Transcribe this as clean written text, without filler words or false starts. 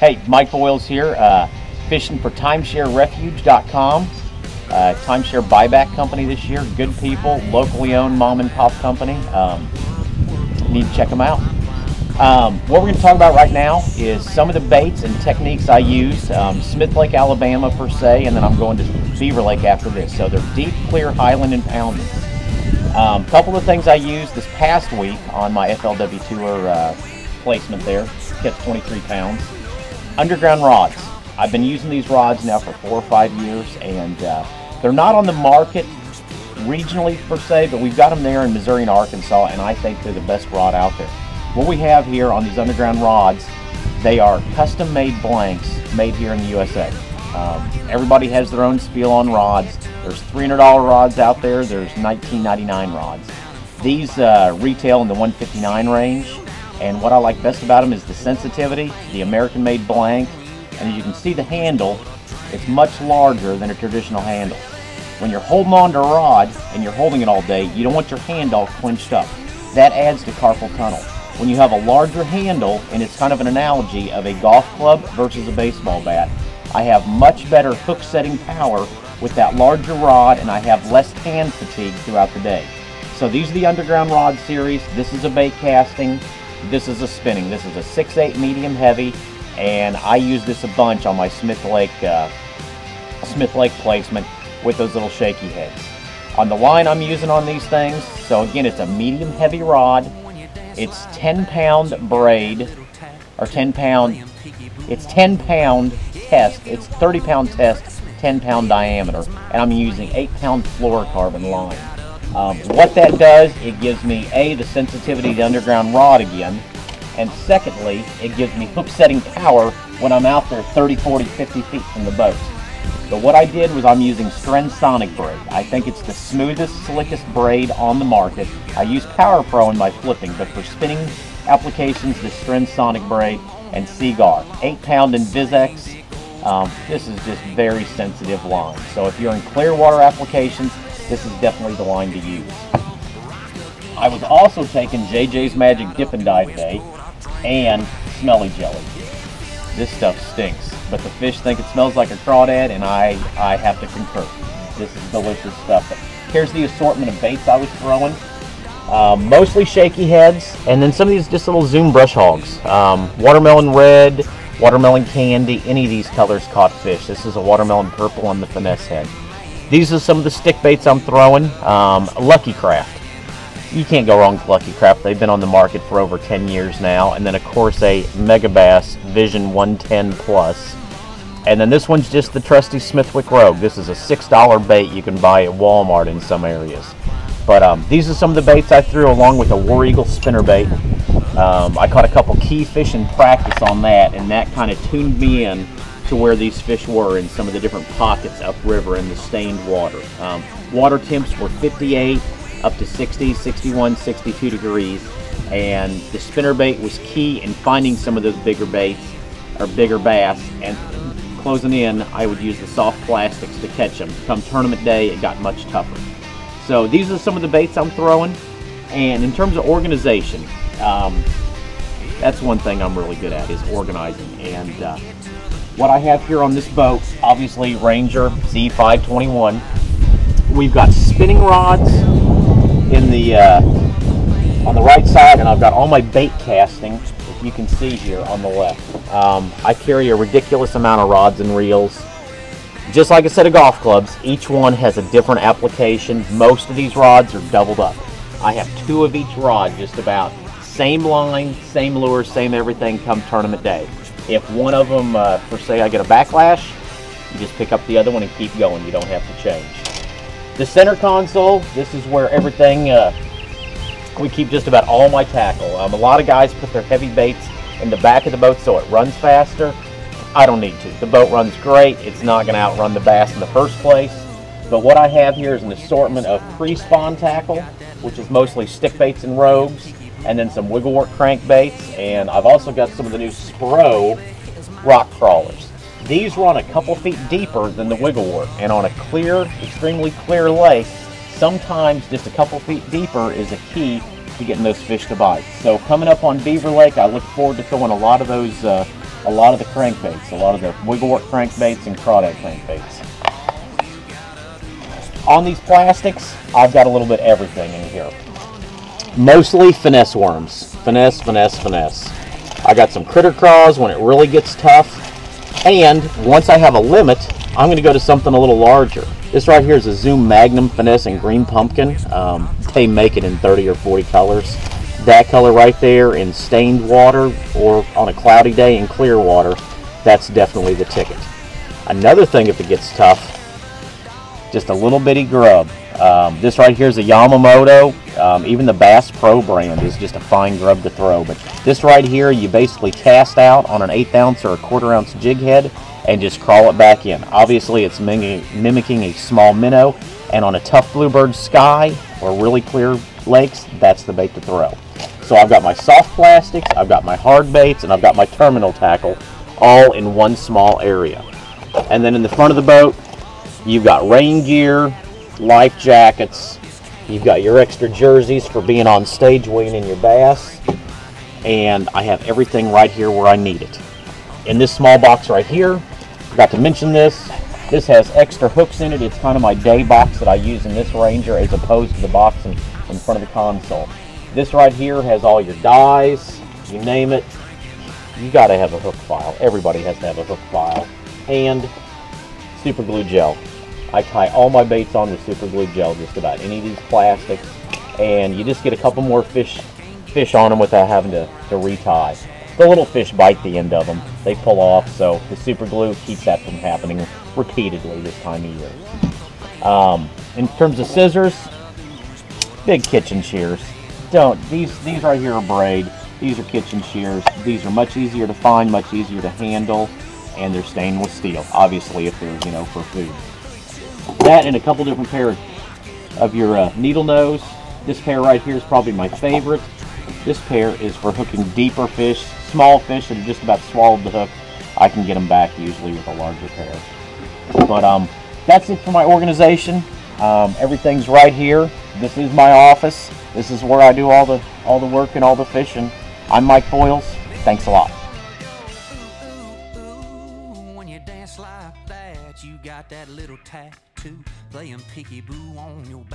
Hey, Mike Boyles here, fishing for timesharerefuge.com. Timeshare buyback company this year. Good people, locally owned mom and pop company. Need to check them out. What we're going to talk about right now is some of the baits and techniques I use. Smith Lake, Alabama per se, and then I'm going to Beaver Lake after this. So they're deep, clear, highland, and pounding. Couple of things I used this past week on my FLW Tour placement there, catch 23 pounds. Underground rods. I've been using these rods now for 4 or 5 years, and they're not on the market regionally per se, but we've got them there in Missouri and Arkansas, and I think they're the best rod out there. What we have here on these underground rods, they are custom-made blanks made here in the USA. Everybody has their own spiel on rods. There's $300 rods out there. There's $19.99 rods. These retail in the $159 range, and what I like best about them is the sensitivity, the American-made blank, and as you can see the handle, it's much larger than a traditional handle. When you're holding on to a rod and you're holding it all day, you don't want your hand all clenched up. That adds to carpal tunnel. When you have a larger handle, and it's kind of an analogy of a golf club versus a baseball bat, I have much better hook setting power with that larger rod, and I have less hand fatigue throughout the day. So these are the underground rod series. This is a bait casting. This is a spinning. This is a 6/8 medium heavy, and I use this a bunch on my Smith Lake placement with those little shaky heads. On the line I'm using on these things, so again, it's a medium heavy rod. It's 10-pound braid, or 10-pound, it's 10-pound test, it's 30-pound test, 10-pound diameter, and I'm using 8-pound fluorocarbon line. What that does, it gives me A, the sensitivity of the underground rod again, and secondly, it gives me hook setting power when I'm out there 30, 40, 50 feet from the boat. So what I did was I'm using Sonic braid. I think it's the smoothest, slickest braid on the market. I use Power Pro in my flipping, but for spinning applications, the Sonic braid and Seaguar. 8-pound Invisex. This is just very sensitive line. So if you're in clear water applications, this is definitely the line to use. I was also taking JJ's Magic Dip and Dive Day and Smelly Jelly. This stuff stinks, but the fish think it smells like a crawdad, and I have to concur. This is delicious stuff. But here's the assortment of baits I was throwing. Mostly shaky heads, and then some of these just little Zoom brush hogs. Watermelon red, watermelon candy, any of these colors caught fish. This is a watermelon purple on the finesse head. These are some of the stick baits I'm throwing. Lucky Craft. You can't go wrong with Lucky Craft. They've been on the market for over 10 years now. And then of course a Mega Bass Vision 110 Plus. And then this one's just the trusty Smithwick Rogue. This is a $6 bait you can buy at Walmart in some areas. But these are some of the baits I threw along with a War Eagle spinner bait. I caught a couple key fish in practice on that, and that kind of tuned me in to where these fish were in some of the different pockets upriver in the stained water. Water temps were 58 up to 60, 61, 62 degrees, and the spinner bait was key in finding some of those bigger baits or bigger bass, and closing in I would use the soft plastics to catch them. Come tournament day, it got much tougher. So these are some of the baits I'm throwing, and in terms of organization, that's one thing I'm really good at, is organizing. And what I have here on this boat, obviously Ranger Z521. We've got spinning rods in the on the right side, and I've got all my bait casting, if you can see here on the left. I carry a ridiculous amount of rods and reels. Just like a set of golf clubs, each one has a different application. Most of these rods are doubled up. I have 2 of each rod, just about. Same line, same lure, same everything come tournament day. If one of them, per se, I get a backlash, you just pick up the other one and keep going. You don't have to change. The center console, this is where everything, we keep just about all my tackle. A lot of guys put their heavy baits in the back of the boat so it runs faster. I don't need to. The boat runs great. It's not going to outrun the bass in the first place. But what I have here is an assortment of pre-spawn tackle, which is mostly stick baits and rogues, and then some wigglewort crankbaits, and I've also got some of the new Spro rock crawlers. These run a couple feet deeper than the wigglewort, and on a clear, extremely clear lake, sometimes just a couple feet deeper is a key to getting those fish to bite. So coming up on Beaver Lake, I look forward to throwing a lot of those a lot of the crankbaits, a lot of the wigglework crankbaits and crawdad crankbaits. On these plastics, I've got a little bit of everything in here. Mostly finesse worms. Finesse, finesse, finesse. I got some critter craws when it really gets tough. And once I have a limit, I'm going to go to something a little larger. This right here is a Zoom Magnum Finesse in green pumpkin. They make it in 30 or 40 colors. That color right there in stained water or on a cloudy day in clear water, that's definitely the ticket. Another thing if it gets tough, just a little bitty grub. This right here is a Yamamoto. Even the Bass Pro brand is just a fine grub to throw. But this right here, you basically cast out on an 1/8 ounce or a 1/4 ounce jig head and just crawl it back in. Obviously, it's mimicking a small minnow. And on a tough bluebird sky or really clear lakes, that's the bait to throw. So I've got my soft plastics, I've got my hard baits, and I've got my terminal tackle all in one small area. And then in the front of the boat, you've got rain gear, life jackets, you've got your extra jerseys for being on stage weaning your bass, and I have everything right here where I need it. In this small box right here, forgot to mention this, this has extra hooks in it. It's kind of my day box that I use in this Ranger as opposed to the box in front of the console. This right here has all your dies, you name it, you got to have a hook file. Everybody has to have a hook file. And super glue gel. I tie all my baits on with super glue gel, just about any of these plastics, and you just get a couple more fish on them without having to retie. The little fish bite the end of them. They pull off, so the super glue keeps that from happening repeatedly this time of year. In terms of scissors, big kitchen shears. These right here are braid. These are kitchen shears. These are much easier to find, much easier to handle, and they're stainless steel. Obviously, if they're for food. That and a couple different pairs of your needle nose. This pair right here is probably my favorite. This pair is for hooking deeper fish, small fish that have just about swallowed the hook. I can get them back usually with a larger pair. But that's it for my organization. Everything's right here. This is my office. This is where I do all the work and all the fishing. I'm Mike Boyles. Thanks a lot. When you dance like that, you got that little tattoo playing peekaboo on your back.